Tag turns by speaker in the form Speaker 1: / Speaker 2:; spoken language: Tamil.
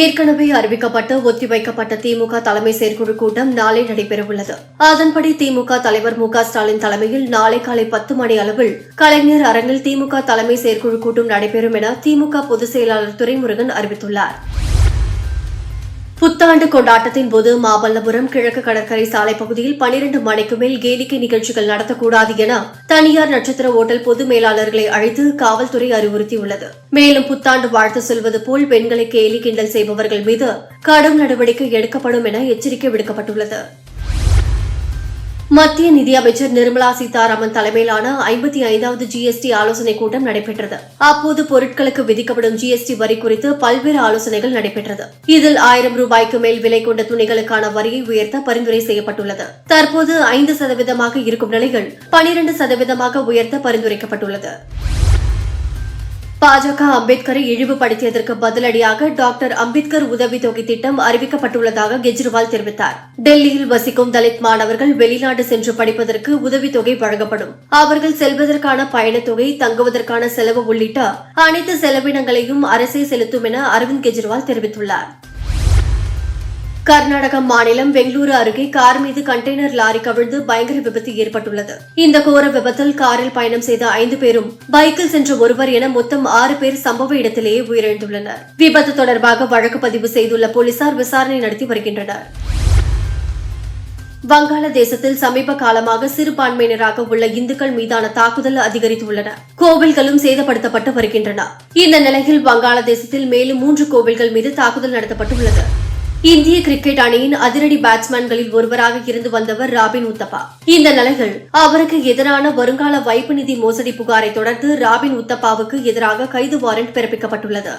Speaker 1: ஏற்கனவே அறிவிக்கப்பட்டு ஒத்திவைக்கப்பட்ட திமுக தலைமை செயற்குழு கூட்டம் நாளை நடைபெறவுள்ளது. அதன்படி திமுக தலைவர் மு.க.ஸ்டாலின் தலைமையில் நாளை காலை 10 மணி அளவில் கலைஞர் அரங்கில் திமுக தலைமை செயற்குழு கூட்டம் நடைபெறும் என திமுக பொதுச் செயலாளர் துரைமுருகன் அறிவித்துள்ளார். புத்தாண்டு கொண்டாட்டத்தின் போது மாமல்லபுரம் கிழக்கு கடற்கரை சாலை பகுதியில் 12 மணிக்கு மேல் கேளிக்கை நிகழ்ச்சிகள் நடத்தக்கூடாது என தனியார் நட்சத்திர ஓட்டல் பொது மேலாளர்களை அழைத்து காவல்துறை அறிவுறுத்தியுள்ளது. மேலும் புத்தாண்டு வாழ்த்து சொல்வது போல் பெண்களை கேலி கிண்டல் செய்பவர்கள் மீது கடும் நடவடிக்கை எடுக்கப்படும் என எச்சரிக்கை விடுக்கப்பட்டுள்ளது. மத்திய நிதியமைச்சர் நிர்மலா சீதாராமன் தலைமையிலான 55வது ஜிஎஸ்டி ஆலோசனைக் கூட்டம் நடைபெற்றது. அப்போது பொருட்களுக்கு விதிக்கப்படும் ஜிஎஸ்டி வரி குறித்து பல்வேறு ஆலோசனைகள் நடைபெற்றது. இதில் 1000 ரூபாய்க்கு மேல் விலை கொண்ட துணிகளுக்கான வரியை உயர்த்த பரிந்துரை செய்யப்பட்டுள்ளது. தற்போது 5% இருக்கும் நிலையில் 12% உயர்த்த பரிந்துரைக்கப்பட்டுள்ளது. பாஜக அம்பேத்கரை இழிவுபடுத்தியதற்கு பதிலடியாக டாக்டர் அம்பேத்கர் உதவித்தொகை திட்டம் அறிவிக்கப்பட்டுள்ளதாக கெஜ்ரிவால் தெரிவித்தார். டெல்லியில் வசிக்கும் தலித் மாணவர்கள் வெளிநாடு சென்று படிப்பதற்கு உதவித்தொகை வழங்கப்படும். அவர்கள் செல்வதற்கான பயணத்தொகை, தங்குவதற்கான செலவு உள்ளிட்ட அனைத்து செலவினங்களையும் அரசே செலுத்தும் என அரவிந்த் கெஜ்ரிவால் தெரிவித்துள்ளார். கர்நாடக மாநிலம் பெங்களூரு அருகே கார் மீது கண்டெய்னர் லாரி கவிழ்ந்து பயங்கர விபத்து ஏற்பட்டுள்ளது. இந்த கோர விபத்தில் காரில் பயணம் செய்த 5 பேரும் பைக்கில் சென்ற ஒருவர் என மொத்தம் 6 பேர் சம்பவ இடத்திலேயே உயிரிழந்துள்ளனர். விபத்து தொடர்பாக வழக்கு பதிவு செய்துள்ள போலீசார் விசாரணை நடத்தி வருகின்றனர். வங்காளதேசத்தில் சமீப காலமாக சிறுபான்மையினராக உள்ள இந்துக்கள் மீதான தாக்குதல் அதிகரித்துள்ளன. கோவில்களும் சேதப்படுத்தப்பட்டு வருகின்றன. இந்த நிலையில் வங்காளதேசத்தில் மேலும் 3 கோவில்கள் மீது தாக்குதல் நடத்தப்பட்டுள்ளது. இந்திய கிரிக்கெட் அணியின் அதிரடி பேட்ஸ்மேன்களில் ஒருவராக இருந்து வந்தவர் ராபின் உத்தப்பா. இந்த நிலையில் அவருக்கு எதிரான வருங்கால வைப்பு நிதி மோசடி புகாரை தொடர்ந்து ராபின் உத்தப்பாவுக்கு எதிராக கைது வாரண்ட் பிறப்பிக்கப்பட்டுள்ளது.